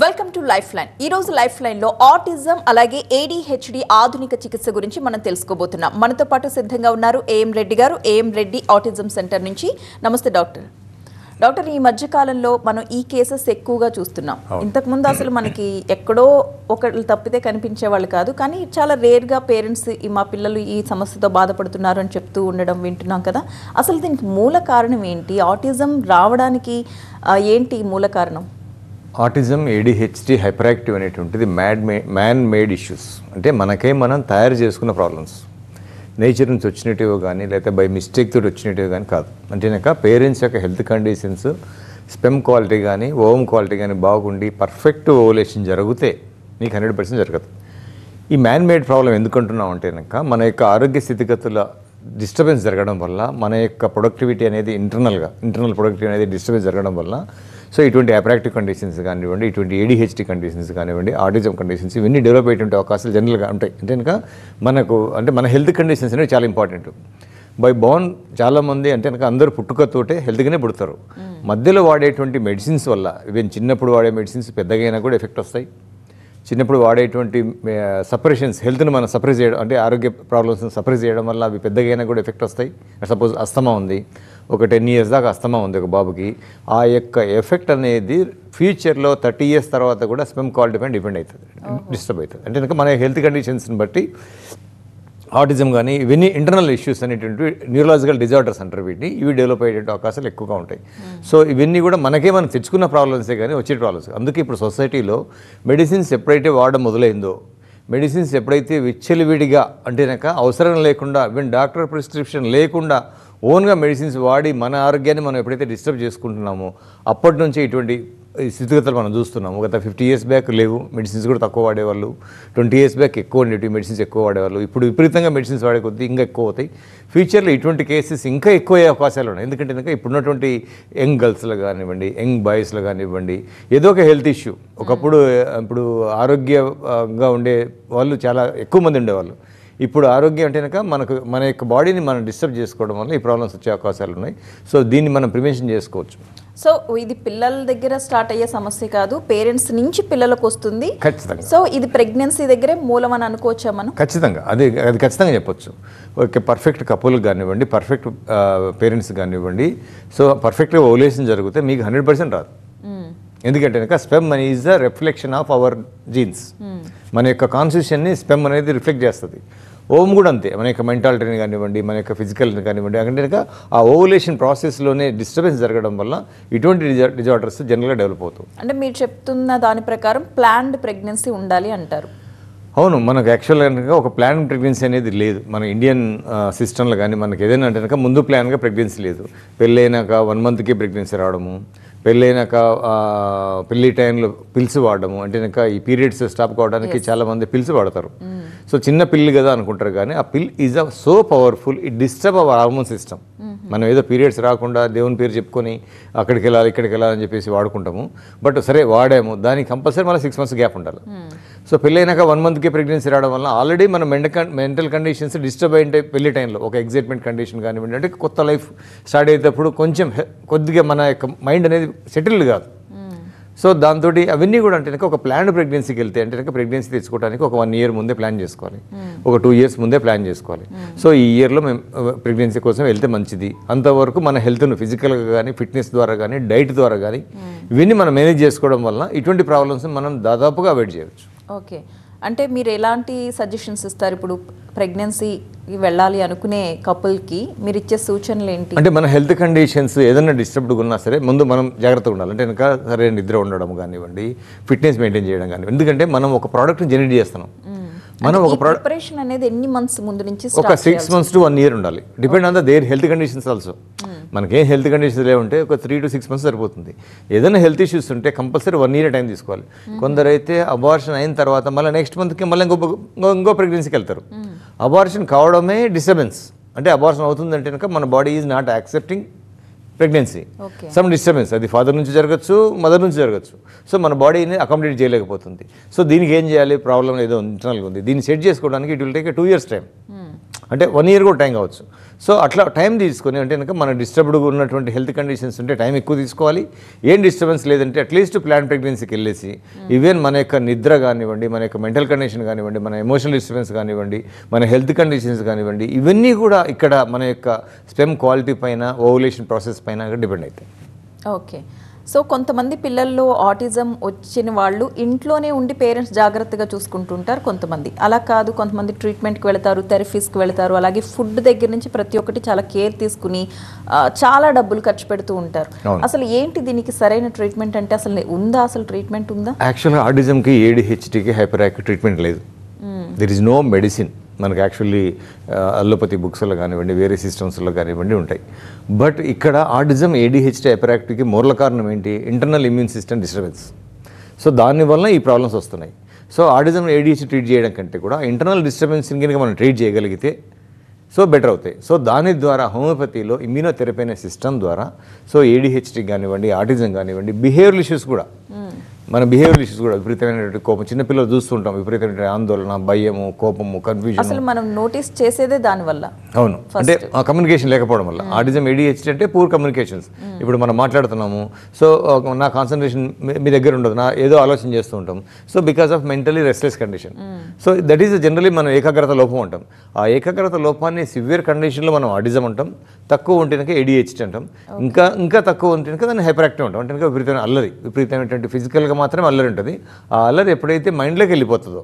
Welcome to life line. ఈ రోజు life line లో ఆటిజం అలాగే ADHD ఆధునిక చికిత్స గురించి మనం తెలుసుకోబోతున్నాం. మనతో పాటు సిద్ధంగా ఉన్నారు ఏఎం రెడ్డి గారు, ఏఎం రెడ్డి ఆటిజం సెంటర్ నుంచి. నమస్తే డాక్టర్. డాక్టర్, ఈ మధ్య కాలంలో మనం ఈ కేసెస్ ఎక్కువగా చూస్తున్నాం. ఇంతకుముందు అసలు మనకి ఎక్కడో ఒకళ్ళు తప్పితే కనిపించే వాళ్ళు కాదు, కానీ చాలా రేర్గా పేరెంట్స్ మా పిల్లలు ఈ సమస్యతో బాధపడుతున్నారు అని చెప్తూ ఉండడం వింటున్నాం కదా. అసలు దీనికి మూల కారణం ఏంటి? ఆటిజం రావడానికి ఏంటి మూల కారణం? ఆటిజం, ADHD, హైపర్ యాక్టివ్ అనేటువంటిది మ్యాన్ మేడ్ ఇష్యూస్. అంటే మనం తయారు చేసుకున్న ప్రాబ్లమ్స్, నేచర్ నుంచి వచ్చినటివో కానీ లేకపోతే బై మిస్టేక్ తోటి వచ్చినటివో కానీ కాదు. అంటేనాక పేరెంట్స్ యొక్క హెల్త్ కండిషన్స్, స్పెమ్ క్వాలిటీ కానీ ఓవం క్వాలిటీ కానీ బాగుండి పర్ఫెక్ట్ ఓవులేషన్ జరిగితే మీకు 100% జరగదు. ఈ మ్యాన్ మేడ్ ప్రాబ్లం ఎందుకంటున్నాం అంటేనాక మన యొక్క ఆరోగ్య స్థితిగతుల డిస్టర్బెన్స్ జరగడం వల్ల మన యొక్క ప్రొడక్టివిటీ అనేది ఇంటర్నల్ ప్రొడక్టివిటీ అనేది డిస్టర్బెన్స్ జరగడం వల్ల సో ఇటువంటి హైపరాక్టివ్ కండిషన్స్ కానివ్వండి, ఇటువంటి ADHD కండిషన్స్ కానివ్వండి, ఆటిజం కండిషన్స్ ఇవన్నీ డెవలప్ అయ్యేటువంటి అవకాశాలు జనరల్గా ఉంటాయి. అంటే కనుక మన హెల్త్ కండిషన్స్ అనేవి చాలా ఇంపార్టెంట్. బై బోర్న్ చాలామంది అంటే కనుక అందరూ పుట్టుకతోటే హెల్త్గానే పుడతారు. మధ్యలో వాడేటువంటి మెడిసిన్స్ వల్ల, ఈవెన్ చిన్నప్పుడు వాడే మెడిసిన్స్ పెద్దగైనా కూడా ఎఫెక్ట్ వస్తాయి. చిన్నప్పుడు వాడేటువంటి సపరేషన్స్, హెల్త్ని మనం సపరేట్ చేయడం అంటే ఆరోగ్య ప్రాబ్లమ్స్ని సపరేట్ చేయడం వల్ల అవి పెద్దగైనా కూడా ఎఫెక్ట్ వస్తాయి. సపోజ్ అస్తమా ఉంది, ఒక 10 years దాకా అస్తమా ఉంది ఒక బాబుకి, ఆ యొక్క ఎఫెక్ట్ అనేది ఫ్యూచర్లో 30 years తర్వాత కూడా స్పెమ్ క్వాలిటీ పైన డిపెండ్ అవుతుంది, డిస్టర్బ్ అవుతుంది. అంటే కనుక మన హెల్త్ కండిషన్స్ని బట్టి ఆటిజం కానీ ఇవన్నీ ఇంటర్నల్ ఇష్యూస్ అనేటువంటి న్యూరలాజికల్ డిజార్డర్స్ అంటారు వీటిని, ఇవి డెవలప్ అయ్యేటువంటి అవకాశాలు ఎక్కువగా ఉంటాయి. సో ఇవన్నీ కూడా మనం తెచ్చుకున్న ప్రాబ్లమ్సే కానీ వచ్చే ప్రాబ్లమ్స్. అందుకే ఇప్పుడు సొసైటీలో మెడిసిన్స్ ఎప్పుడైతే వాడడం మొదలైందో, మెడిసిన్స్ ఎప్పుడైతే విచ్చలవిడిగా అంటేనాక అవసరం లేకుండా ఈవెన్ డాక్టర్ ప్రిస్క్రిప్షన్ లేకుండా ఓన్గా మెడిసిన్స్ వాడి మన ఆరోగ్యాన్ని మనం ఎప్పుడైతే డిస్టర్బ్ చేసుకుంటున్నామో అప్పటి నుంచి ఇటువంటి స్థితిగతులు మనం చూస్తున్నాము. గత 50 years బ్యాక్ లేవు, మెడిసిన్స్ కూడా తక్కువ వాడేవాళ్ళు. 20 years బ్యాక్ ఎక్కువ ఉండేవి, మెడిసిన్స్ ఎక్కువ వాడేవాళ్ళు. ఇప్పుడు విపరీతంగా మెడిసిన్స్ వాడే కొద్దీ ఇంకా ఎక్కువ అవుతాయి. ఫ్యూచర్లో ఇటువంటి కేసెస్ ఇంకా ఎక్కువ అయ్యే అవకాశాలు ఉన్నాయి. ఎందుకంటే కనుక ఇప్పుడున్నటువంటి యంగ్ గర్ల్స్లో కానివ్వండి, యంగ్ బాయ్స్లో కానివ్వండి, ఏదో ఒక హెల్త్ ఇష్యూ. ఇప్పుడు ఆరోగ్యంగా ఉండే వాళ్ళు చాలా ఎక్కువ మంది ఉండేవాళ్ళు. ఇప్పుడు ఆరోగ్యం అంటే కనుక మన యొక్క బాడీని మనం డిస్టర్బ్ చేసుకోవడం వల్ల ఈ ప్రాబ్లమ్స్ వచ్చే అవకాశాలు ఉన్నాయి. సో దీన్ని మనం ప్రివెన్షన్ చేసుకోవచ్చు. సో ఇది పిల్లల దగ్గర స్టార్ట్ అయ్యే సమస్య కాదు, పేరెంట్స్ నుంచి పిల్లలకు వస్తుంది. ఖచ్చితంగా. సో ఇది ప్రెగ్నెన్సీ దగ్గరే మూలం అని అనుకోవచ్చా మనం? ఖచ్చితంగా అది ఖచ్చితంగా చెప్పొచ్చు. ఓకే, పర్ఫెక్ట్ కపుల్ కానివ్వండి, పర్ఫెక్ట్ పేరెంట్స్ కానివ్వండి, సో పర్ఫెక్ట్గా ఓవులేషన్ జరిగితే మీకు 100% రాదు. ఎందుకంటే కనుక స్పెమ్ అనేది is the reflection of our jeans. మన యొక్క కాన్స్టిట్యూషన్ని స్పెమ్ అనేది రిఫ్లెక్ట్ చేస్తుంది. ఓవం కూడా అంతే, మన యొక్క మెంటాలిటీని కానివ్వండి, మన యొక్క ఫిజికల్ని కానివ్వండి, అంటే కనుక ఆ ఓవులేషన్ ప్రాసెస్లోనే డిస్టర్బెన్స్ జరగడం వల్ల ఇటువంటి డిజార్డర్స్ జనరల్గా డెవలప్ అవుతాయి. అంటే మీరు చెప్తున్న దాని ప్రకారం ప్లాన్డ్ ప్రెగ్నెన్సీ ఉండాలి అంటారు? అవును, మనకు యాక్చువల్గా కనుక ఒక ప్లాన్ ప్రెగ్నెన్సీ అనేది లేదు మన ఇండియన్ సిస్టంలో. కానీ మనకి ఏదైనా అంటే కనుక ముందు ప్లాన్గా ప్రెగ్నెన్సీ లేదు. పెళ్ళైనాక 1 monthకి ప్రెగ్నెన్సీ రావడము, పెళ్ళైనాక పెళ్ళి టైంలో పిల్స్ వాడడము, అంటే కనుక ఈ పీరియడ్స్ స్టాప్ కావడానికి చాలామంది పిల్స్ వాడతారు. సో చిన్న పిల్లి కదా అనుకుంటారు, కానీ ఆ pill is so powerful, it disturb our hormone system. మనం ఏదో పీరియడ్స్ రాకుండా దేవుని పేరు చెప్పుకొని అక్కడికి వెళ్ళాలి ఇక్కడికి వెళ్ళాలని చెప్పేసి వాడుకుంటాము. బట్ సరే వాడాము, దానికి కంపల్సరీ మళ్ళీ 6 months గ్యాప్ ఉండాలి. సో పెళ్ళైనాక 1 monthకి ప్రెగ్నెన్సీ రావడం వల్ల ఆల్రెడీ మన మెంటల్ కండిషన్స్ డిస్టర్బ్ అయ్యి పెళ్లి టైంలో ఒక ఎగ్జైట్మెంట్ కండిషన్ కానివ్వండి, అంటే కొత్త లైఫ్ స్టార్ట్ అయ్యేటప్పుడు కొద్దిగా మన యొక్క మైండ్ అనేది సెటిల్డ్ కాదు. సో దాంతో అవన్నీ కూడా అంటే ఒక ప్లాన్డ్ ప్రెగ్నెన్సీకి వెళ్తే అంటే ప్రెగ్నెన్సీ తెచ్చుకోవడానికి ఒక 1 year ముందే ప్లాన్ చేసుకోవాలి, ఒక 2 years ముందే ప్లాన్ చేసుకోవాలి. సో ఈ ఇయర్లో మేము ప్రెగ్నెన్సీ కోసం వెళ్తే మంచిది. అంతవరకు మన హెల్త్ను ఫిజికల్గా కానీ, ఫిట్నెస్ ద్వారా కానీ, డైట్ ద్వారా కానీ ఇవన్నీ మనం మేనేజ్ చేసుకోవడం వల్ల ఇటువంటి ప్రాబ్లమ్స్ మనం దాదాపుగా అవాయిడ్ చేయవచ్చు. ఓకే, అంటే మీరు ఎలాంటి సజెషన్స్ ఇస్తారు ఇప్పుడు ప్రెగ్నెన్సీ వెళ్ళాలి అనుకునే కపుల్కి? మీరు ఇచ్చే సూచనలు ఏంటి? అంటే మన హెల్త్ కండిషన్స్ ఏదైనా డిస్టర్బ్డ్గా ఉన్నా సరే ముందు మనం జాగ్రత్తగా ఉండాలి. అంటే కనుక సరే నిద్ర ఉండడం కానివ్వండి, ఫిట్నెస్ మెయింటైన్ చేయడం కానివ్వండి. ఎందుకంటే మనం ఒక ప్రోడక్ట్ని జనరేట్ చేస్తున్నాం. మనం ఒక ప్రిపరేషన్ అనేది ఎన్ని months ముందు నుంచి? ఒక 6 months to 1 year ఉండాలి. Depend on their health conditions also. మనకేం హెల్త్ కండిషన్స్ లేవుంటే ఒక 3 to 6 months సరిపోతుంది. ఏదైనా హెల్త్ ఇష్యూస్ ఉంటే కంపల్సరీ 1 year టైం తీసుకోవాలి. కొందరైతే అబార్షన్ అయిన తర్వాత మళ్ళీ నెక్స్ట్ మంత్కి మళ్ళీ ఇంకో ప్రెగ్నెన్సీకి వెళ్తారు. అబార్షన్ కావడమే డిస్టర్బెన్స్. అంటే అబార్షన్ అవుతుందంటే కనుక మన body is not accepting pregnancy, some disturbance. అది ఫాదర్ నుంచి జరగచ్చు, మదర్ నుంచి జరగచ్చు. సో మన బాడీని అకామిడేట్ చేయలేకపోతుంది. సో దీనికి ఏం చేయాలి? ప్రాబ్లం ఏదో ఇంటర్నల్గా ఉంది, దీన్ని సెట్ చేసుకోవడానికి it will take 2 years time. అంటే 1 year కూడా టైం కావచ్చు. సో అట్లా టైం తీసుకొని అంటే కనుక మన డిస్టర్బ్డ్గా ఉన్నటువంటి హెల్త్ కండిషన్స్ ఉంటే టైం ఎక్కువ తీసుకోవాలి. ఏం డిస్టర్బెన్స్ లేదంటే అట్లీస్ట్ ప్లాన్ ప్రెగ్నెన్సీకి వెళ్ళేసి ఈవెన్ మన యొక్క నిద్ర కానివ్వండి, మన యొక్క మెంటల్ కండిషన్ కానివ్వండి, మన ఎమోషనల్ డిస్టర్బెన్స్ కానివ్వండి, మన హెల్త్ కండిషన్స్ కానివ్వండి, ఇవన్నీ కూడా ఇక్కడ మన యొక్క స్పెమ్ క్వాలిటీ పైన, ఓవులేషన్ ప్రాసెస్ పైన డిపెండ్ అవుతాయి. ఓకే. సో కొంతమంది పిల్లల్లో ఆటిజం వచ్చిన వాళ్ళు ఇంట్లోనే ఉండి పేరెంట్స్ జాగ్రత్తగా చూసుకుంటుంటారు. కొంతమంది అలా కాదు, కొంతమంది ట్రీట్మెంట్కి వెళ్తారు, థెరపీస్కి వెళ్తారు, అలాగే ఫుడ్ దగ్గర నుంచి ప్రతి ఒక్కటి చాలా కేర్ తీసుకుని చాలా డబ్బులు ఖర్చు పెడుతూ ఉంటారు. అసలు ఏంటి దీనికి సరైన ట్రీట్మెంట్ అంటే అసలు ఉందా? అసలు ట్రీట్మెంట్ ఉందా? యాక్చువల్గా ఆటిజంకి, ADHDకి, హైపర్ యాక్టివ్ ట్రీట్మెంట్ లేదు. There is no medicine. మనకు యాక్చువల్లీ అల్లోపతి బుక్స్లో కానివ్వండి, వేరే సిస్టమ్స్లో కానివ్వండి ఉంటాయి. బట్ ఇక్కడ ఆటిజం, ADHD, హైపర్ యాక్టివ్కి మూల కారణం ఏంటి? Internal immune system disturbance. So దానివల్ల ఈ ప్రాబ్లమ్స్ వస్తున్నాయి. సో ఆటిజం, ADHD ట్రీట్ చేయడం కంటే కూడా ఇంటర్నల్ డిస్టర్బెన్స్ని కనుక మనం ట్రీట్ చేయగలిగితే సో బెటర్ అవుతాయి. సో దాని ద్వారా హోమియోపతిలో ఇమ్యూనోథెరపీ అనే సిస్టమ్ ద్వారా సో ADHD కానివ్వండి, ఆటిజం కానివ్వండి, బిహేవియరల్ ఇష్యూస్ కూడా, మన బిహేవియర్ ఇష్యూస్ కూడా విపరీతమైనటువంటి కోపం, చిన్నపిల్లలు చూస్తుంటాం, విపరీతమైన ఆందోళన, భయము, కోపము, కన్ఫ్యూజన్, అసలు మనం నోటీస్ చేసేదే దానివల్ల. అవును, అంటే కమ్యూనికేషన్ లేకపోవడం వల్ల. ఆటిజం, ADHD అంటే పూర్ కమ్యూనికేషన్స్. ఇప్పుడు మనం మాట్లాడుతున్నాము, సో నా కాన్సన్ట్రేషన్ మీ దగ్గర ఉండదు, నా ఏదో ఆలోచన చేస్తూ ఉంటాం. So because of mentally restless condition. So that is generally మనం ఏకాగ్రత లోపం అంటాం. ఆ ఏకాగ్రత లోపాన్ని సివియర్ కండిషన్లో మనం ఆటిజం అంటాం, తక్కువ ఉంటే కనుక ADHD అంటాం, ఇంకా తక్కువ ఉంటే కనుక దాన్ని హైపర్ యాక్టివ్ అంటాం. అంటే కనుక విపరీతమైన అల్లరి, విపరీతమైనటువంటి ఫిజికల్గా మాత్రమే అల్లరి ఉంటుంది. ఆ అల్లరి ఎప్పుడైతే మైండ్లోకి వెళ్ళిపోతుందో,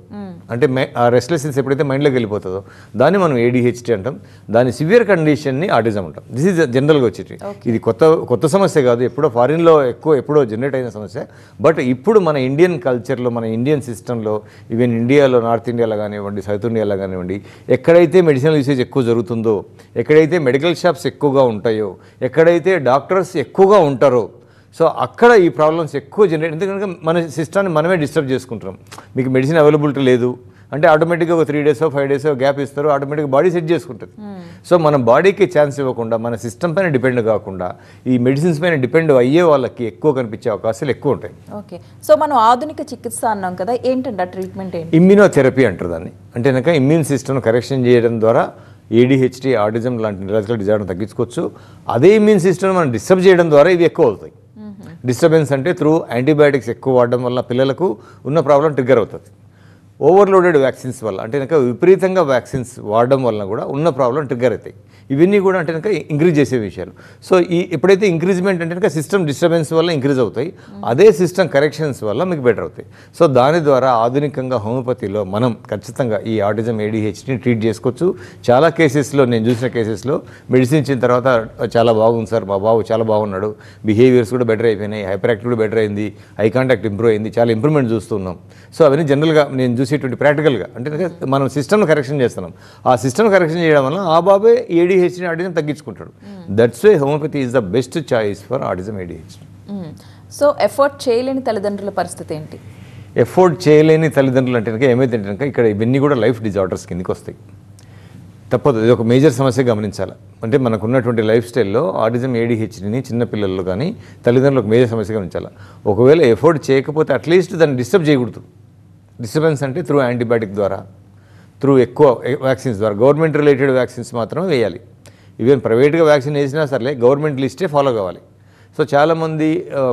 అంటే ఆ రెస్ట్లెస్నెస్ ఎప్పుడైతే మైండ్లోకి వెళ్ళిపోతుందో దాన్ని మనం ADHD అంటాం. దాని సివియర్ కండిషన్ని ఆటిజం అంటాం. దిస్ ఈజ్ జనరల్గా వచ్చేటి. ఇది కొత్త సమస్య కాదు, ఎప్పుడో ఫారిన్లో ఎప్పుడో జనరేట్ అయిన సమస్య. బట్ ఇప్పుడు మన ఇండియన్ కల్చర్లో, మన ఇండియన్ సిస్టంలో, ఈవెన్ ఇండియాలో, నార్త్ ఇండియాలో కానివ్వండి, సౌత్ ఇండియాలో కానివ్వండి, ఎక్కడైతే మెడిసినల్ యూసేజ్ ఎక్కువ జరుగుతుందో, ఎక్కడైతే మెడికల్ షాప్స్ ఎక్కువగా ఉంటాయో, ఎక్కడైతే డాక్టర్స్ ఎక్కువగా ఉంటారో, సో అక్కడ ఈ ప్రాబ్లమ్స్ ఎక్కువ జనరేట్. ఎందుకంటే మన సిస్టాన్ని మనమే డిస్టర్బ్ చేసుకుంటాం. మీకు మెడిసిన్ అవైలబిలిటీ లేదు అంటే ఆటోమేటిక్గా ఒక 3 days 5 days గ్యాప్ ఇస్తారు, ఆటోమేటిక్గా బాడీ సెట్ చేసుకుంటుంది. సో మన బాడీకి ఛాన్స్ ఇవ్వకుండా, మన సిస్టమ్ పైన డిపెండ్ కాకుండా ఈ మెడిసిన్స్ పైన డిపెండ్ అయ్యే వాళ్ళకి ఎక్కువ కనిపించే అవకాశాలు ఎక్కువ ఉంటాయి. ఓకే. సో మనం ఆధునిక చికిత్స అన్నాం కదా, ఏంటంటే ట్రీట్మెంట్ ఏంటి? ఇమ్యూనోథెరపీ అంటారు దాన్ని. అంటే కనుక ఇమ్యూన్ సిస్టమ్ కరెక్షన్ చేయడం ద్వారా ADHD, ఆటిజం లాంటి న్యూరలాజికల్ డిజార్డర్ తగ్గించుకోవచ్చు. అదే ఇమ్యూన్ సిస్టమ్ మనం డిస్టర్బ్ చేయడం ద్వారా ఇవి ఎక్కువ అవుతాయి. డిస్టర్బెన్స్ అంటే త్రూ యాంటీబయాటిక్స్ ఎక్కువ వాడడం వల్ల పిల్లలకు ఉన్న ప్రాబ్లం ట్రిగ్గర్ అవుతుంది. ఓవర్లోడెడ్ వ్యాక్సిన్స్ వల్ల, అంటే కనుక విపరీతంగా వ్యాక్సిన్స్ వాడడం వల్ల కూడా ఉన్న ప్రాబ్లం ట్రిగ్గర్ అవుతాయి. ఇవన్నీ కూడా అంటే కనుక ఇంక్రీజ్ చేసే విషయాలు. సో ఎప్పుడైతే ఇంక్రీజ్మెంట్ అంటే కనుక సిస్టమ్ డిస్టర్బెన్స్ వల్ల ఇంక్రీజ్ అవుతాయి, అదే సిస్టమ్ కరెక్షన్స్ వల్ల మీకు బెటర్ అవుతాయి. సో దాని ద్వారా ఆధునికంగా హోమియోపతిలో మనం ఖచ్చితంగా ఈ ఆటిజం, ADHDని ట్రీట్ చేసుకోవచ్చు. చాలా కేసెస్లో, నేను చూసిన కేసెస్లో మెడిసిన్ ఇచ్చిన తర్వాత చాలా బాగుంది సార్, మా బాబు చాలా బాగున్నాడు, బిహేవియర్స్ కూడా బెటర్ అయిపోయినాయి, హైపర్ యాక్టివ్ కూడా బెటర్ అయింది, ఐ కాంటాక్ట్ ఇంప్రూవ్ అయింది, చాలా ఇంప్రూవ్మెంట్ చూస్తున్నాం. సో అవన్నీ జనరల్గా నేను చూసేటువంటి ప్రాక్టికల్గా, అంటే మనం సిస్టమ్ను కరెక్షన్ చేస్తున్నాం. ఆ సిస్టమ్ కరెక్షన్ చేయడం వల్ల ఆ బాబే ADHD, ఆటిజం తగ్గించుకుంటాడు. That's why homeopathy is the best choice for autism, ADHD. So effort చేయలేని తల్లిదండ్రుల పరిస్థితి ఏంటి? ఎఫోర్డ్ చేయలేని తల్లిదండ్రులు అంటే కనుక ఏమైతే కనుక ఇక్కడ ఇవన్నీ కూడా లైఫ్ డిజార్డర్స్ కిందకి వస్తాయి. తప్పదు, ఇది ఒక మేజర్ సమస్య గమనించాలి. అంటే మనకు ఉన్నటువంటి లైఫ్ స్టైల్లో ఆటిజం, ADHDని చిన్నపిల్లల్లో కానీ తల్లిదండ్రులకు మేజర్ సమస్య గమనించాలి. ఒకవేళ ఎఫోర్డ్ చేయకపోతే అట్లీస్ట్ దాన్ని డిస్టర్బ్ చేయకూడదు. డిస్టర్బెన్స్ అంటే త్రూ యాంటీబయాటిక్ ద్వారా, త్రూ ఎక్కువ వ్యాక్సిన్స్ ద్వారా, గవర్నమెంట్ రిలేటెడ్ వ్యాక్సిన్స్ మాత్రమే వేయాలి. ఈవెన్ ప్రైవేట్గా వ్యాక్సిన్ వేసినా సరే గవర్నమెంట్ లిస్టే ఫాలో కావాలి. సో చాలామంది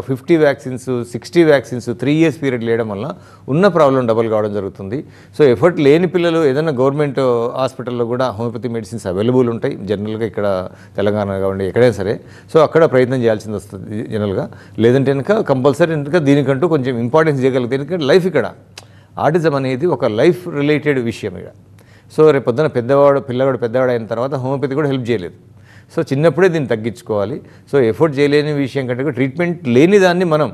50 వ్యాక్సిన్స్, 60 వ్యాక్సిన్స్ 3 years పీరియడ్ లేయడం వల్ల ఉన్న ప్రాబ్లం డబుల్ కావడం జరుగుతుంది. సో ఎఫర్ట్ లేని పిల్లలు ఏదైనా గవర్నమెంట్ హాస్పిటల్లో కూడా హోమియోపతి మెడిసిన్స్ అవైలబుల్ ఉంటాయి జనరల్గా, ఇక్కడ తెలంగాణ కావండి ఎక్కడైనా సరే. సో అక్కడ ప్రయత్నం చేయాల్సింది వస్తుంది జనరల్గా. లేదంటే కనుక కంపల్సరీ కనుక దీనికంటూ కొంచెం ఇంపార్టెన్స్ చేయగలిగితే, ఎందుకంటే లైఫ్ ఇక్కడ ఆటిజం అనేది ఒక లైఫ్ రిలేటెడ్ విషయం ఇక్కడ. సో రేపు పొద్దున పిల్లవాడు పెద్దవాడు అయిన తర్వాత హోమియోపతి కూడా హెల్ప్ చేయలేదు. సో చిన్నప్పుడే దీన్ని తగ్గించుకోవాలి. సో ఎఫోర్ట్ చేయలేని విషయం కంటే ట్రీట్మెంట్ లేని దాన్ని మనం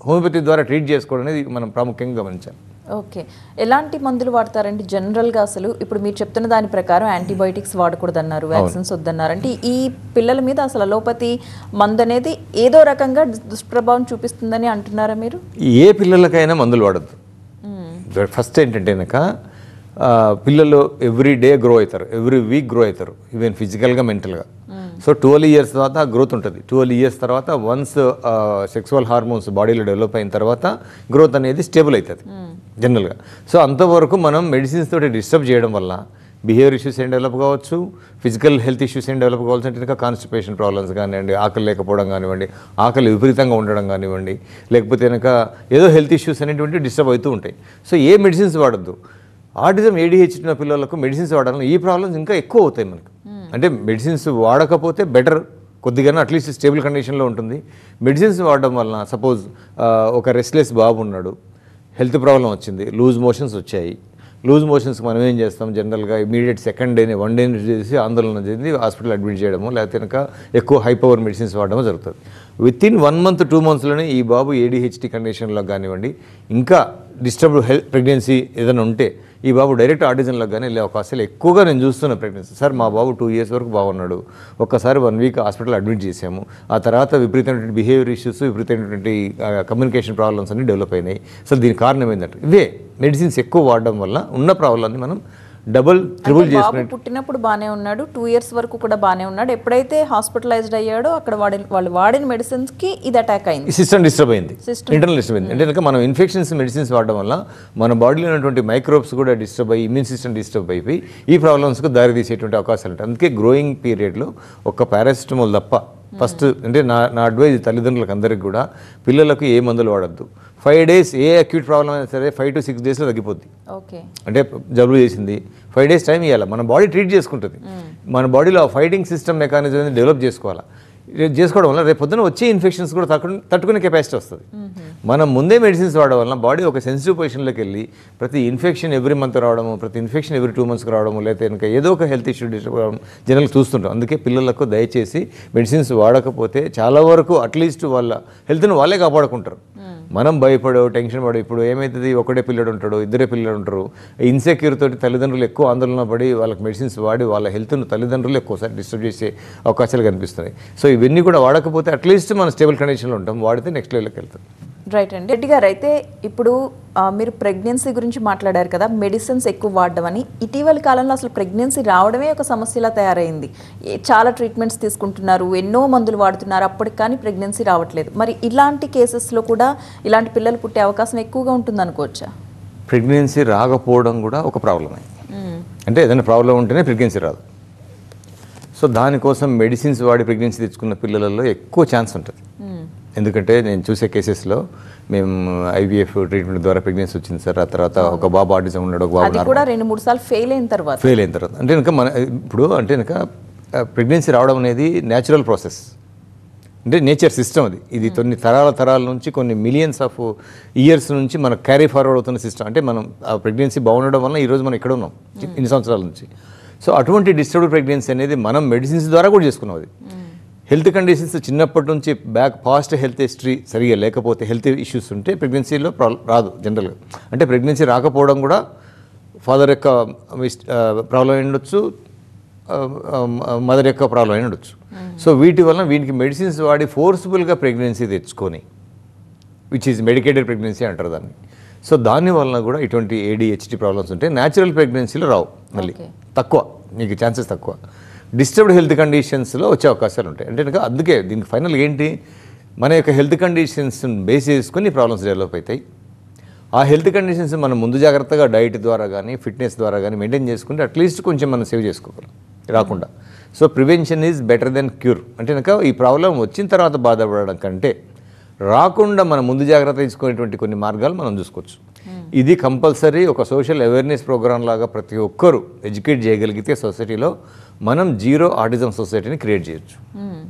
హోమియోపతి ద్వారా ట్రీట్ చేసుకోవడం అనేది మనం ప్రాముఖ్యంగా గమనించాలి. ఓకే. ఎలాంటి మందులు వాడతారంటే జనరల్గా? అసలు ఇప్పుడు మీరు చెప్తున్న దాని ప్రకారం యాంటీబయాటిక్స్ వాడకూడదన్నారు, వ్యాక్సిన్స్ వద్దన్నారు. అంటే ఈ పిల్లల మీద అసలు అలోపతి మందు అనేది ఏదో రకంగా దుష్ప్రభావం చూపిస్తుందని అంటున్నారా మీరు? ఏ పిల్లలకైనా మందులు వాడద్దు. ఫస్ట్ ఏంటంటే కనుక పిల్లలు ఎవ్రీ డే గ్రో అవుతారు, ఎవ్రీ వీక్ గ్రో అవుతారు, ఈవెన్ ఫిజికల్గా, మెంటల్గా. సో 12 years తర్వాత గ్రోత్ ఉంటుంది. 12 years తర్వాత వన్స్ సెక్సువల్ హార్మోన్స్ బాడీలో డెవలప్ అయిన తర్వాత గ్రోత్ అనేది స్టేబుల్ అవుతుంది జనరల్గా. సో అంతవరకు మనం మెడిసిన్స్ తోటి డిస్టర్బ్ చేయడం వల్ల బిహేవియర్ ఇష్యూస్ ఏం డెవలప్ కావచ్చు, ఫిజికల్ హెల్త్ ఇష్యూస్ ఏం డెవలప్ కావచ్చు అంటే కనుక కాన్స్టిపేషన్ ప్రాబ్లమ్స్ కానివ్వండి, ఆకలి లేకపోవడం కానివ్వండి, ఆకలి విపరీతంగా ఉండడం కానివ్వండి, లేకపోతే కనుక ఏదో హెల్త్ ఇష్యూస్ అనేటువంటి డిస్టర్బ్ అవుతూ ఉంటాయి. సో ఏ మెడిసిన్స్ వాడద్దు. ఆటిజం ADHD ఉన్న పిల్లలకు మెడిసిన్స్ వాడడం ఈ ప్రాబ్లమ్స్ ఇంకా ఎక్కువ అవుతాయి మనకు. అంటే మెడిసిన్స్ వాడకపోతే బెటర్, కొద్దిగా అట్లీస్ట్ స్టేబుల్ కండిషన్లో ఉంటుంది. మెడిసిన్స్ వాడడం వలన సపోజ్ ఒక రెస్ట్లెస్ బాబు ఉన్నాడు, హెల్త్ ప్రాబ్లం వచ్చింది, లూజ్ మోషన్స్ వచ్చాయి. లూజ్ మోషన్స్కి మనం ఏం చేస్తాం, జనరల్గా ఇమీడియట్ సెకండ్ డేనే 1 డే చేసి ఆందోళన చెంది హాస్పిటల్ అడ్మిట్ చేయడము, లేకపోతే కనుక ఎక్కువ హై పవర్ మెడిసిన్స్ వాడడము జరుగుతుంది. వితిన్ 1 month 2 monthsలోనే ఈ బాబు ADHD కండిషన్లో కానివ్వండి, ఇంకా డిస్టర్బ్డ్ హెల్త్ ప్రెగ్నెన్సీ ఏదైనా ఉంటే ఈ బాబు డైరెక్ట్ ఆటిజంలో కానీ వెళ్ళే అవకాశాలు ఎక్కువగా నేను చూస్తున్న ప్రెగ్నెన్సీ. సార్ మా బాబు 2 years వరకు బాగున్నాడు, ఒక్కసారి 1 week హాస్పిటల్ అడ్మిట్ చేసాము, ఆ తర్వాత విపరీతమైనటువంటి బిహేవియర్ ఇష్యూస్, విపరీతమైనటువంటి కమ్యూనికేషన్ ప్రాబ్లమ్స్ అన్ని డెవలప్ అయినాయి. అసలు దీనికి కారణం ఏంటంటే ఇవే మెడిసిన్స్ ఎక్కువ వాడడం వల్ల ఉన్న ప్రాబ్లమ్ని మనం ట్రిపుల్ చేసుకుని. పుట్టినప్పుడు బాగానే ఉన్నాడు, 2 years వరకు కూడా బాగానే ఉన్నాడు. ఎప్పుడైతే హాస్పిటలైజ్డ్ అయ్యాడో అక్కడ వాళ్ళు వాడిన మెడిసిన్స్ కి ఇది అటాక్ అయింది, సిస్టమ్ డిస్టర్బ్ అయింది, ఇంటర్నల్ డిస్టర్బ్ అయింది. అంటే కనుక మనం ఇన్ఫెక్షన్స్ మెడిసిన్స్ వాడడం వల్ల మన బాడీలో ఉన్నటువంటి మైక్రోబ్స్ కూడా డిస్టర్బ్ అయ్యి ఇమ్యూన్ సిస్టమ్ డిస్టర్బ్ అయిపోయి ఈ ప్రాబ్లమ్స్కు దారి తీసేటువంటి అవకాశాలు ఉంటాయి. అందుకే గ్రోయింగ్ పీరియడ్లో ఒక పారాసిటమాల్ తప్ప ఫస్ట్ అంటే నా అడ్వైజ్ తల్లిదండ్రులకు అందరికీ కూడా పిల్లలకు ఏ మందులు వాడద్దు. 5 days ఏ అక్యూట్ ప్రాబ్లం అయినా సరే 5 to 6 daysలో తగ్గిపోద్ది. అంటే జలుబు చేసింది 5 days టైం ఇవ్వాలి, మన బాడీ ట్రీట్ చేసుకుంటుంది. మన బాడీలో ఫైటింగ్ సిస్టమ్ మెకానిజం డెవలప్ చేసుకోవడం వల్ల రేపు పొద్దున వచ్చే ఇన్ఫెక్షన్స్ కూడా తట్టుకునే కెపాసిటీ వస్తుంది. మనం ముందే మెడిసిన్స్ వాడడం వల్ల బాడీ ఒక సెన్సిటివ్ పొజిషన్లోకి వెళ్ళి ప్రతి ఇన్ఫెక్షన్ ఎవ్రీ మంత్ రావడము, ప్రతి ఇన్ఫెక్షన్ ఎవ్రీ 2 monthsకి రావడము, లేకపోతే ఇంకా ఏదో ఒక హెల్త్ ఇష్యూ డిస్టర్బ్ అవ్వడం జనరల్గా చూస్తుంటాం. అందుకే పిల్లలకు దయచేసి మెడిసిన్స్ వాడకపోతే చాలా వరకు అట్లీస్ట్ వాళ్ళ హెల్త్ని వాళ్ళే కాపాడుకుంటారు. మనం భయపడో టెన్షన్ పడో ఇప్పుడు ఏమవుతుంది, ఒకటే పిల్లడు ఉంటాడు, 2 పిల్లలు ఉంటారు, ఇన్సెక్యూర్ తోటి తల్లిదండ్రులు ఎక్కువ ఆందోళన పడి వాళ్ళకి మెడిసిన్స్ వాడి వాళ్ళ హెల్త్ను తల్లిదండ్రులు ఎక్కువసారి డిస్టర్బ్ చేసే అవకాశాలు కనిపిస్తున్నాయి. సో ఇవన్నీ కూడా వాడకపోతే అట్లీస్ట్ మనం స్టేబుల్ కండిషన్లో ఉంటాం, వాడితే నెక్స్ట్ లెవెల్కి వెళ్తాం. రైట్ అండి. రెడ్డి గారు, అయితే ఇప్పుడు మీరు ప్రెగ్నెన్సీ గురించి మాట్లాడారు కదా, మెడిసిన్స్ ఎక్కువ వాడడం అని. ఇటీవల కాలంలో అసలు ప్రెగ్నెన్సీ రావడమే ఒక సమస్యలా తయారైంది. చాలా ట్రీట్మెంట్స్ తీసుకుంటున్నారు, ఎన్నో మందులు వాడుతున్నారు, అప్పటికి కానీ ప్రెగ్నెన్సీ రావట్లేదు. మరి ఇలాంటి కేసెస్లో కూడా ఇలాంటి పిల్లలు పుట్టే అవకాశం ఎక్కువగా ఉంటుంది అనుకోవచ్చా? ప్రెగ్నెన్సీ రాకపోవడం కూడా ఒక ప్రాబ్లమే. అంటే ఏదైనా ప్రాబ్లం ఉంటేనే ప్రెగ్నెన్సీ రాదు. సో దానికోసం మెడిసిన్స్ వాడి ప్రెగ్నెన్సీ తెచ్చుకున్న పిల్లలలో ఎక్కువ ఛాన్స్ ఉంటుంది. ఎందుకంటే నేను చూసే కేసెస్లో మేము IVF ట్రీట్మెంట్ ద్వారా ప్రెగ్నెన్సీ వచ్చింది సార్. ఆ తర్వాత ఒక బాబు ఆటిజం ఉన్నాడు, ఒక బాబు కూడా 2-3 సార్లు ఫెయిల్ అయిన తర్వాత అంటే కనుక మన ఇప్పుడు అంటే కనుక ప్రెగ్నెన్సీ రావడం అనేది న్యాచురల్ ప్రాసెస్, అంటే నేచర్ సిస్టమ్ అది. ఇది కొన్ని తరాల నుంచి కొన్ని మిలియన్స్ ఆఫ్ ఇయర్స్ నుంచి మనకు క్యారీ ఫార్వర్డ్ అవుతున్న సిస్టమ్. అంటే మనం ఆ ప్రెగ్నెన్సీ బాగుండడం వల్ల ఈరోజు మనం ఇక్కడ ఉన్నాం ఇన్ని సంవత్సరాల నుంచి. సో అటువంటి డిస్టర్బ్డ్ ప్రెగ్నెన్సీ అనేది మనం మెడిసిన్స్ ద్వారా కూడా చేసుకున్నాం. అది హెల్త్ కండిషన్స్ చిన్నప్పటి నుంచి పాస్ట్ హెల్త్ హిస్టరీ సరిగా లేకపోతే, హెల్త్ ఇష్యూస్ ఉంటే ప్రెగ్నెన్సీలో రాదు జనరల్గా. అంటే ప్రెగ్నెన్సీ రాకపోవడం కూడా ఫాదర్ యొక్క ప్రాబ్లం అయి ఉండొచ్చు, మదర్ యొక్క ప్రాబ్లం అయి ఉండొచ్చు. సో వీటి వల్ల వీనికి మెడిసిన్స్ వాడి ఫోర్స్ఫుల్గా ప్రెగ్నెన్సీ తెచ్చుకొని, విచ్ ఈజ్ మెడికేటెడ్ ప్రెగ్నెన్సీ అంటారు దాన్ని. సో దానివల్ల కూడా ఇటువంటి ADHD ప్రాబ్లమ్స్ ఉంటాయి. న్యాచురల్ ప్రెగ్నెన్సీలో రావు, మళ్ళీ తక్కువ, మీకు ఛాన్సెస్ తక్కువ. డిస్టర్బ్డ్ హెల్త్ కండిషన్స్లో వచ్చే అవకాశాలు ఉంటాయి. అంటే కనుక అందుకే దీనికి ఫైనల్ ఏంటి, మన యొక్క హెల్త్ కండిషన్స్ని బేస్ చేసుకొని ప్రాబ్లమ్స్ డెవలప్ అవుతాయి. ఆ హెల్త్ కండిషన్స్ మనం ముందు జాగ్రత్తగా డైట్ ద్వారా కానీ ఫిట్నెస్ ద్వారా కానీ మెయింటైన్ చేసుకుంటే అట్లీస్ట్ కొంచెం మనం సేవ్ చేసుకోగలం రాకుండా. So prevention is better than cure. అంటే కనుక ఈ ప్రాబ్లం వచ్చిన తర్వాత బాధపడడం కంటే రాకుండా మనం ముందు జాగ్రత్త తీసుకునేటువంటి కొన్ని మార్గాలు మనం చూసుకోవచ్చు. ఇది కంపల్సరీ ఒక సోషల్ అవేర్నెస్ ప్రోగ్రామ్ లాగా ప్రతి ఒక్కరూ ఎడ్యుకేట్ చేయగలిగితే సొసైటీలో మనం జీరో ఆటిజం సొసైటీని క్రియేట్ చేయొచ్చు.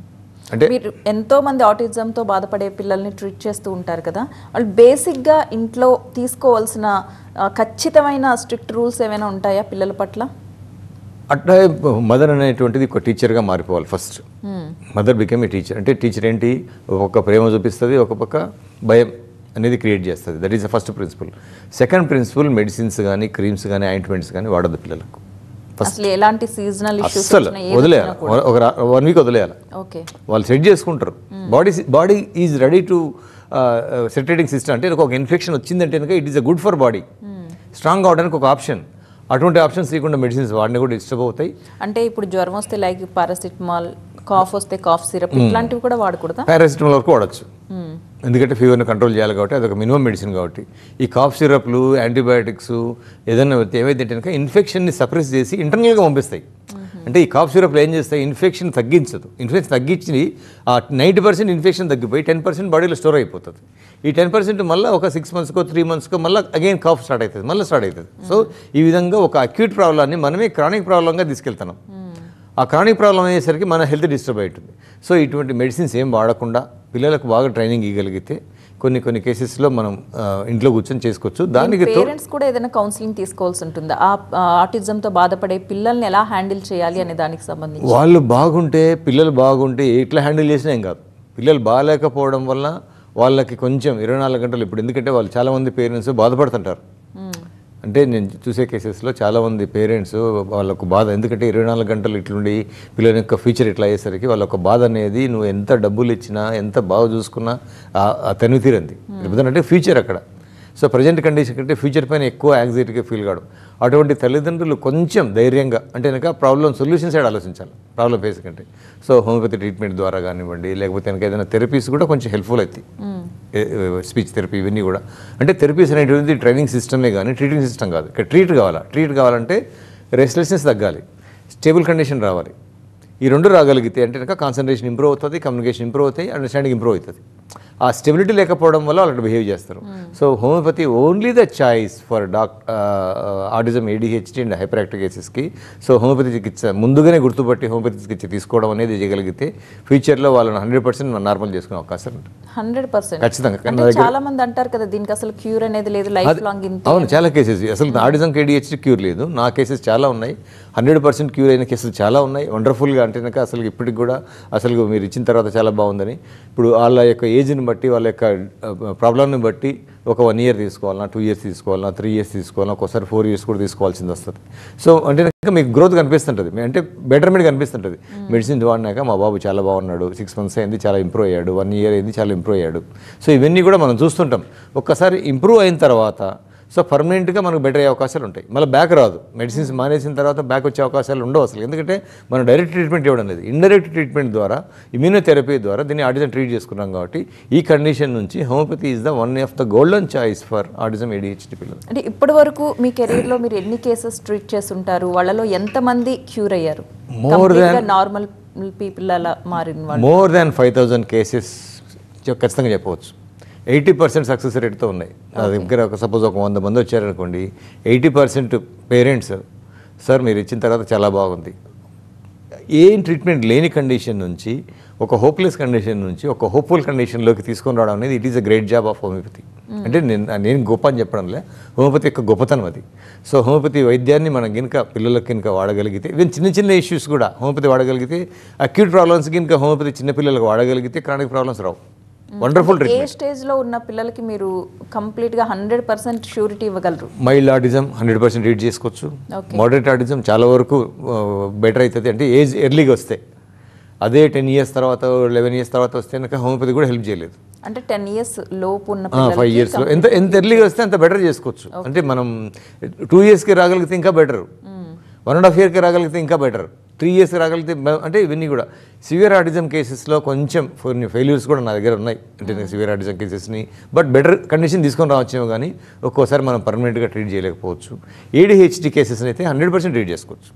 అంటే మీరు ఎంతో మంది ఆటిజంతో బాధపడే పిల్లల్ని ట్రీట్ చేస్తూ ఉంటారు కదా, వాళ్ళు బేసిక్గా ఇంట్లో తీసుకోవాల్సిన ఖచ్చితమైన స్ట్రిక్ట్ రూల్స్ ఏమైనా ఉంటాయా పిల్లల పట్ల? అట్లా మదర్ అనేటువంటిది ఒక టీచర్గా మారిపోవాలి. First mother become a teacher. అంటే టీచర్ ఏంటి, ఒక ప్రేమ చూపిస్తుంది, ఒక పక్క భయం అనేది క్రియేట్ చేస్తుంది. That is the first principle. Second principle, medicines కానీ క్రీమ్స్ కానీ ఆయింట్మెంట్స్ కానీ వాడద్దు పిల్లలకు. అసలు ఎలాంటి సీజనల్ ఇష్యూస్ వదిలేయాలి, ఒక 1 week వదిలేయాలి. వాళ్ళు సెట్ చేసుకుంటారు. Body is ready to saturating system. అంటే ఒక ఇన్ఫెక్షన్ వచ్చిందంటే కనుక it is a good for body. Strong అవడానికి ఒక ఆప్షన్. అటువంటి ఆప్షన్స్ లేకుండా మెడిసిన్స్ వాడిని కూడా డిస్టర్బ్ అవుతాయి. అంటే ఇప్పుడు జ్వరం వస్తే లైక్ పారాసిటమాల్, కాఫ్ వస్తే కాఫ్ సిరప్ ఇట్లాంటివి కూడా వాడకూడదా? పారాసిటమాల్ వరకు వాడచ్చు. ఎందుకంటే ఫీవర్ని కంట్రోల్ చేయాలి కాబట్టి అదొక మినిమం మెడిసిన్ కాబట్టి ఈ కాఫ్ సిరప్లు యాంటీబయాటిక్స్ ఏదైనా ఏవైతే కనుక ఇన్ఫెక్షన్ని సప్రెస్ చేసి ఇంటర్నల్గా పంపిస్తాయి. అంటే ఈ కాఫ్ సిరప్లు ఏం చేస్తాయి, ఇన్ఫెక్షన్ తగ్గించదు. ఇన్ఫెక్షన్ తగ్గించి ఆ 90% ఇన్ఫెక్షన్ తగ్గిపోయి 10% బాడీలో స్టోర్ అయిపోతుంది. ఈ 10% మళ్ళీ ఒక 6 monthsకో 3 monthsకో మళ్ళీ అగైన్ కాఫ్ స్టార్ట్ అవుతుంది. సో ఈ విధంగా ఒక అక్యూట్ ప్రాబ్లాన్ని మనమే క్రానిక్ ప్రాబ్లంగా తీసుకెళ్తున్నాం. ఆ క్రానిక్ ప్రాబ్లం అయ్యేసరికి మన హెల్త్ డిస్టర్బ్ అవుతుంది. సో ఇటువంటి మెడిసిన్స్ ఏం వాడకుండా పిల్లలకు బాగా ట్రైనింగ్ ఇవ్వగలిగితే కొన్ని కేసెస్లో మనం ఇంట్లో కూర్చొని చేసుకోవచ్చు. దానికి పేరెంట్స్ కూడా ఏదైనా కౌన్సిలింగ్ తీసుకోవాల్సి ఉంటుందా ఆటిజంతో బాధపడే పిల్లల్ని ఎలా హ్యాండిల్ చేయాలి అనే దానికి సంబంధించి? వాళ్ళు బాగుంటే పిల్లలు బాగుంటే ఎట్లా హ్యాండిల్ చేసినా ఏం కాదు. పిల్లలు బాగాలేకపోవడం వల్ల వాళ్ళకి కొంచెం 24 గంటలు ఇప్పుడు, ఎందుకంటే వాళ్ళు చాలామంది పేరెంట్స్ బాధపడుతుంటారు. అంటే నేను చూసే కేసెస్లో చాలామంది పేరెంట్స్ వాళ్ళకు బాధ, ఎందుకంటే 24 గంటలు ఇట్లుండి పిల్లల యొక్క ఫ్యూచర్ ఇట్లా అయ్యేసరికి వాళ్ళొక బాధ అనేది నువ్వు ఎంత డబ్బులు ఇచ్చినా ఎంత బాగా చూసుకున్నా తనివి తీరంది. అంటే ఫ్యూచర్ అక్కడ. సో ప్రజెంట్ కండిషన్ కంటే ఫ్యూచర్ పైన ఎక్కువ యాంగ్జైటీగా ఫీల్ కావడం. అటువంటి తల్లిదండ్రులు కొంచెం ధైర్యంగా అంటే కనుక ప్రాబ్లం సొల్యూషన్ సైడ్ ఆలోచించాలి, ప్రాబ్లం ఫేస్ కంటే. సో హోమియోపతి ట్రీట్మెంట్ ద్వారా కానివ్వండి, లేకపోతే కనుక ఏదైనా థెరపీస్ కూడా కొంచెం హెల్ప్ఫుల్ అవుతాయి. స్పీచ్ థెరపీ ఇవన్నీ కూడా అంటే థెరపీస్ అనేటువంటిది ట్రైనింగ్ సిస్టమే కానీ ట్రీటింగ్ సిస్టమ్ కాదు. ఇక్కడ ట్రీట్ కావాలంటే రెస్ట్లెస్నెస్ తగ్గాలి, స్టేబుల్ కండిషన్ రావాలి. ఈ రెండు రాగలిగితే అంటే కనుక కాన్సన్ట్రేషన్ ఇంప్రూవ్ అవుతుంది, కమ్యూనికేషన్ ఇంప్రూవ్ అవుతాయి, అండర్స్టాండింగ్ ఇంప్రూవ్ అవుతుంది. ఆ స్టెబిలిటీ లేకపోవడం వల్ల వాళ్ళు బిహేవ్ చేస్తారు. So homeopathy only the choice for autism, ADHD and hyper active కేసెస్కి. సో హోమియోపతి చికిత్స ముందుగానే గుర్తుపట్టి హోమియోపతి చికిత్స తీసుకోవడం అనేది చేయగలిగితే ఫ్యూచర్లో వాళ్ళని 100% నార్మల్ చేసుకునే అవకాశం ఉంటుంది. 100% ఖచ్చితంగా. చాలా మంది అంటారు కదా దీనికి అసలు క్యూర్ అనేది లేదు, లైఫ్ లాంగ్ ఇంతే. అవును, చాలా కేసెస్ అసలు ఆటిజంకి ADHD క్యూర్ లేదు. నా కేసెస్ చాలా ఉన్నాయి, 100% క్యూర్ అయిన కేసెస్ చాలా ఉన్నాయి. వండర్ఫుల్గా అంటే కనుక అసలు ఇప్పటికి కూడా అసలు మీరు ఇచ్చిన తర్వాత చాలా బాగుందని. ఇప్పుడు వాళ్ళ యొక్క ఏజ్ని బట్టి వాళ్ళ యొక్క ప్రాబ్లమ్ని బట్టి ఒక 1 year తీసుకోవాలన్నా, 2 years తీసుకోవాలన్నా, 3 years తీసుకోవాలన్నా, ఒకసారి 4 years కూడా తీసుకోవాల్సింది వస్తుంది. సో అంటే ఇంకా మీకు గ్రోత్ కనిపిస్తుంటుంది, అంటే బెటర్మెంట్ కనిపిస్తుంటుంది. మెడిసిన్ వాడినాక మా బాబు చాలా బాగున్నాడు, 6 months అయింది చాలా ఇంప్రూవ్ అయ్యాడు, 1 year అయింది చాలా ఇంప్రూవ్ అయ్యాడు. సో ఇవన్నీ కూడా మనం చూస్తుంటాం. ఒక్కసారి ఇంప్రూవ్ అయిన తర్వాత సో పర్మనెంట్గా మనకు బెటర్ అయ్యే అవకాశాలు ఉంటాయి. మళ్ళీ బ్యాక్ రాదు, మెడిసిన్స్ మానేసిన తర్వాత బ్యాక్ వచ్చే అవకాశాలు ఉండవు అసలు. ఎందుకంటే మనం డైరెక్ట్ ట్రీట్మెంట్ ఇవ్వడం లేదు, ఇండైరెక్ట్ ట్రీట్మెంట్ ద్వారా, ఇమ్యూనోథెరపీ ద్వారా దీన్ని ఆటిజం ట్రీట్ చేసుకున్నాం. కాబట్టి ఈ కండిషన్ నుంచి homeopathy is the one of the golden choice for autism ADHD పిల్లలు. అంటే ఇప్పటి వరకు మీ కెరీర్లో మీరు ఎన్ని కేసెస్ ట్రీట్ చేస్తుంటారు, వాళ్ళలో ఎంతమంది క్యూర్ అయ్యారు? నార్మల్ పీపుల్ అలా మారిన వాళ్ళు మోర్ దాన్ 5,000 కేసెస్ ఖచ్చితంగా చెప్పవచ్చు. 80% సక్సెస్ రేట్తో ఉన్నాయి. నా దగ్గర సపోజ్ ఒక 100 మంది వచ్చారనుకోండి, 80% పేరెంట్స్ సార్ మీరు ఇచ్చిన తర్వాత చాలా బాగుంది, ఏం ట్రీట్మెంట్ లేని కండిషన్ నుంచి ఒక హోప్లెస్ కండిషన్ నుంచి ఒక హోప్ఫుల్ కండిషన్లోకి తీసుకొని రావడం అనేది it is a great job of homeopathy. అంటే నేను గొప్ప అని చెప్పడంలే, హోమియోపతి యొక్క గొప్పతనం అది. సో హోమియోపతి వైద్యాన్ని మనం కనుక పిల్లలకి కనుక వాడగలిగితే, ఈవెన్ చిన్న ఇష్యూస్ కూడా హోమియోపతి వాడగలిగితే, అక్యూట్ ప్రాబ్లమ్స్ కనుక హోమియోపతి చిన్నపిల్లలకు వాడగలిగితే క్రానిక్ ప్రాబ్లమ్స్ రావు. Wonderful treatment. ఏ స్టేజ్లో ఉన్న పిల్లలకి మీరు కంప్లీట్గా 100% ష్యూరిటీ ఇవ్వగలరు? మైల్డ్ ఆటిజం 100% ట్రీట్ చేసుకోవచ్చు. మోడరేట్ ఆటిజం చాలా వరకు బెటర్ అవుతుంది, అంటే ఏజ్ ఎర్లీగా వస్తే. అదే 10 years తర్వాత 11 years తర్వాత వస్తే కనుక హోమియోపతి కూడా హెల్ప్ చేయలేదు. అంటే 10 years లోపు ఉన్న 5 yearsలో ఎంత ఎర్లీగా వస్తే అంత బెటర్ చేసుకోవచ్చు. అంటే మనం 2 yearsకి రాగలిగితే ఇంకా బెటర్, 1.5 yearకి రాగలిగితే ఇంకా బెటర్, 3 yearsకి రాగలిగితే. అంటే ఇవన్నీ కూడా సివియర్ ఆటిజం కేసెస్లో కొంచెం కొన్ని ఫెయిల్యూర్స్ కూడా నా దగ్గర ఉన్నాయి. అంటే నేను సివియర్ ఆటిజం కేసెస్ని బట్ బెటర్ కండిషన్ తీసుకొని రావచ్చేమో కానీ ఒక్కోసారి మనం పర్మనెంట్గా ట్రీట్ చేయలేకపోవచ్చు. ADHD కేసెస్ని అయితే 100% ట్రీట్ చేసుకోవచ్చు.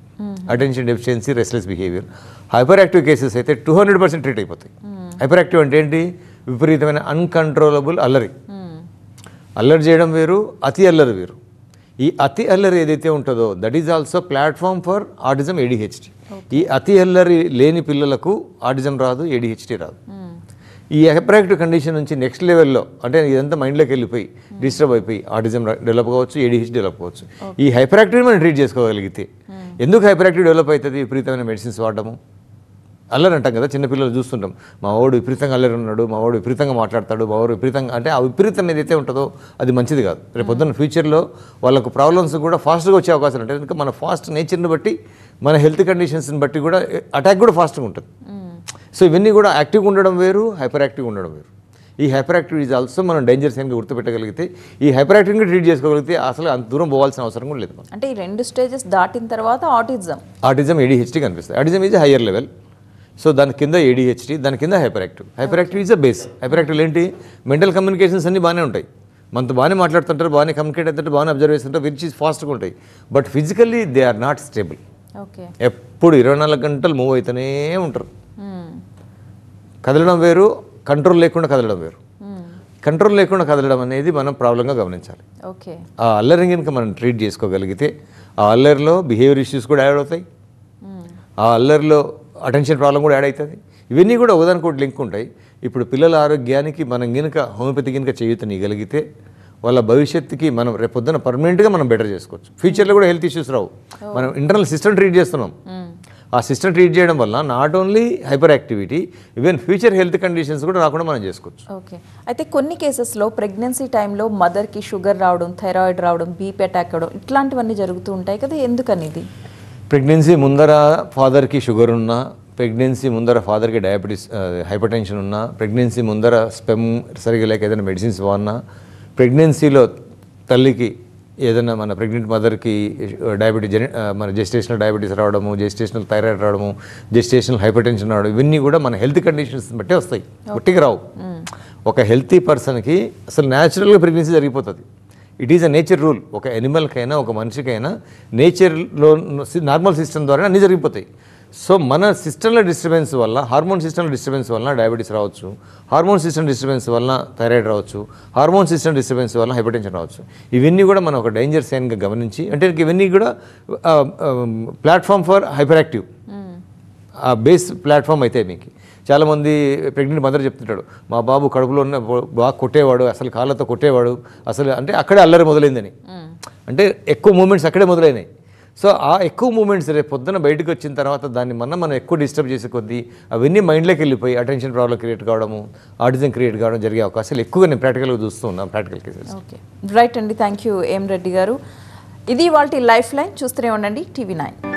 Attention deficiency, restless behaviour. Hyper active cases అయితే 200% ట్రీట్ అయిపోతాయి. హైపర్ యాక్టివ్ అంటే ఏంటి? విపరీతమైన అన్కంట్రోలబుల్ అల్లరి. అల్లరి చేయడం వేరు, అతి అల్లరి వేరు. ఈ అతి అల్లరి ఏదైతే ఉంటుందో that is also platform for autism ADHD. ఈ అతి అల్లరి లేని పిల్లలకు ఆటిజం రాదు, ADHD రాదు. ఈ హైపర్ యాక్టివ్ కండిషన్ నుంచి నెక్స్ట్ లెవెల్లో అంటే ఇదంతా మైండ్లోకి వెళ్ళిపోయి డిస్టర్బ్ అయిపోయి ఆటిజం డెవలప్ కావచ్చు, ADHD డెవలప్ కావచ్చు. ఈ హైపర్ యాక్టివ్ మనం ట్రీట్ చేసుకోగలిగితే. ఎందుకు హైపర్ యాక్టివ్ డెవలప్ అవుతుంది? విపరీతమైన మెడిసిన్స్ వాడడము. అల్లరి అంటాం కదా, చిన్నపిల్లలు చూస్తుంటాం, మా వాడు విపరీతంగా అల్లరి ఉన్నాడు, మా వాడు విపరీతంగా మాట్లాడతాడు, మా వాడు విపరీతంగా, అంటే ఆ విపరీతం ఏదైతే ఉంటుందో అది మంచిది కాదు. రేపు పొద్దున్న ఫ్యూచర్లో వాళ్ళకు ప్రాబ్లమ్స్ కూడా ఫాస్ట్గా వచ్చే అవకాశాలు ఉంటాయి. ఎందుకంటే మన ఫాస్ట్ నేచర్ని బట్టి, మన హెల్త్ కండిషన్స్ని బట్టి కూడా అటాక్ కూడా ఫాస్ట్గా ఉంటుంది. సో ఇవన్నీ కూడా యాక్టివ్గా ఉండడం వేరు, హైపర్ యాక్టివ్గా ఉండడం వేరు. ఈ హైపర్ యాక్టివ్ ఈజ్ ఆల్సో మనం డేంజర్స్ అని గుర్తుపెట్టగలిగితే, ఈ హైపర్ యాక్టివ్గా ట్రీట్ చేసుకోగలిగితే అసలు అంత దూరం పోవాల్సిన అవసరం కూడా లేదు. అంటే ఈ 2 stages దాటిన తర్వాత ఆటిజం ADHD కనిపిస్తుంది. Autism is higher level. So దాని కింద ADHD, దాని కింద hyper active is a base. Hyper active ఏంటి, మెంటల్ కమ్యూనికేషన్స్ అన్నీ బాగానే ఉంటాయి, మనతో బాగానే మాట్లాడుతుంటారు, బాగానే కమ్యూనికేట్ అవుతుంటారు, బాగానే అబ్జర్వ్ చేస్తుంటారు, విచ్ ఈజ్ ఫాస్ట్గా ఉంటాయి. But physically they are not stable. Okay, ఎప్పుడు 24 గంటలు మూవ్ అవుతూనే ఉంటారు. కదలడం వేరు, కంట్రోల్ లేకుండా కదలడం వేరు. కంట్రోల్ లేకుండా కదలడం అనేది మనం ప్రాబ్లంగా గమనించాలి. ఓకే, ఆ అల్లరిని కనుక మనం ట్రీట్ చేసుకోగలిగితే ఆ అల్లరిలో బిహేవియర్ ఇష్యూస్ కూడా యాడ్ అవుతాయి, ఆ అల్లరిలో అటెన్షన్ ప్రాబ్లం కూడా యాడ్ అవుతుంది. ఇవన్నీ కూడా ఒకదానికొకటి లింక్ ఉంటాయి. ఇప్పుడు పిల్లల ఆరోగ్యానికి మనం కనుక హోమియోపతి కనుక చేయూతనియగలిగితే వాళ్ళ భవిష్యత్తుకి మనం రేపొద్దున పర్మనెంట్గా మనం బెటర్ చేసుకోవచ్చు. ఫ్యూచర్లో కూడా హెల్త్ ఇష్యూస్ రావు. మనం ఇంటర్నల్ సిస్టమ్ ట్రీట్ చేస్తున్నాం. ఆ సిస్టమ్ ట్రీట్ చేయడం వల్ల not only hyper activity, even future health conditions కూడా రాకుండా మనం చేసుకోవచ్చు. ఓకే, అయితే కొన్ని కేసెస్లో ప్రెగ్నెన్సీ టైంలో మదర్కి షుగర్ రావడం, థైరాయిడ్ రావడం, బీపీ అటాక్ అవడం ఇట్లాంటివన్నీ జరుగుతూ ఉంటాయి కదా, ఎందుకని ఇది? ప్రెగ్నెన్సీ ముందర ఫాదర్కి షుగర్ ఉన్నా, ప్రెగ్నెన్సీ ముందర ఫాదర్కి డయాబెటీస్ హైపర్ టెన్షన్ ఉన్నా, ప్రెగ్నెన్సీ ముందర స్పెమ్ సరిగా లేక ఏదైనా మెడిసిన్స్ వాడినా, ప్రెగ్నెన్సీలో తల్లికి ఏదైనా మన ప్రెగ్నెంట్ మదర్కి డయాబెటీస్ మన జెస్టేషనల్ డయాబెటీస్ రావడము, జెస్టేషనల్ థైరాయిడ్ రావడము, జెస్టేషనల్ హైపర్ టెన్షన్ రావడం, ఇవన్నీ కూడా మన హెల్త్ కండిషన్స్ బట్టే వస్తాయి, ఒట్టికి రావు. ఒక హెల్తీ పర్సన్కి అసలు న్యాచురల్గా ప్రెగ్నెన్సీ జరిగిపోతుంది. It is a nature rule. ఒక యానిమల్కైనా ఒక మనిషికైనా నేచర్లో నార్మల్ సిస్టమ్ ద్వారా అన్నీ జరిగిపోతాయి. సో మన సిస్టంలో డిస్టర్బెన్స్ వల్ల, హార్మోన్ సిస్టంలో డిస్టర్బెన్స్ వలన డయాబెటీస్ రావచ్చు, హార్మోన్ సిస్టమ్ డిస్టర్బెన్స్ వలన థైరాయిడ్ రావచ్చు, హార్మోన్ సిస్టమ్ డిస్టర్బెన్స్ వలన హైపర్ టెన్షన్ రావచ్చు. ఇవన్నీ కూడా మనం ఒక డేంజర్ సైన్గా గమనించి, అంటే ఇవన్నీ కూడా ప్లాట్ఫామ్ ఫర్ హైపర్ యాక్టివ్, ఆ బేస్ ప్లాట్ఫామ్ అయితే మీకు చాలామంది ప్రెగ్నెంట్ మదర్ చెప్తుంటాడు, మా బాబు కడుపులో ఉన్న బాగా కొట్టేవాడు, అసలు కాళ్ళతో కొట్టేవాడు, అసలు అంటే అక్కడే అల్లరి మొదలైందని, అంటే ఎక్కువ మూమెంట్స్ అక్కడే మొదలైనాయి. సో ఆ ఎక్కువ మూమెంట్స్ రేపు పొద్దున బయటకు వచ్చిన తర్వాత దాన్ని మనం ఎక్కువ డిస్టర్బ్ చేసే కొద్దీ అవన్నీ మైండ్లోకి వెళ్ళిపోయి అటెన్షన్ ప్రాబ్లం క్రియేట్ కావడము, ఆటిజం క్రియేట్ కావడం జరిగే అవకాశాలు ఎక్కువగా నేను ప్రాక్టికల్గా చూస్తూ ఉన్నాను, ప్రాక్టికల్ కేసెస్. ఓకే, రైట్ అండి, థ్యాంక్ యూ ఏం రెడ్డి గారు. ఇది వాళ్ళ లైఫ్ లైన్. చూస్తూనే ఉండండి TV9.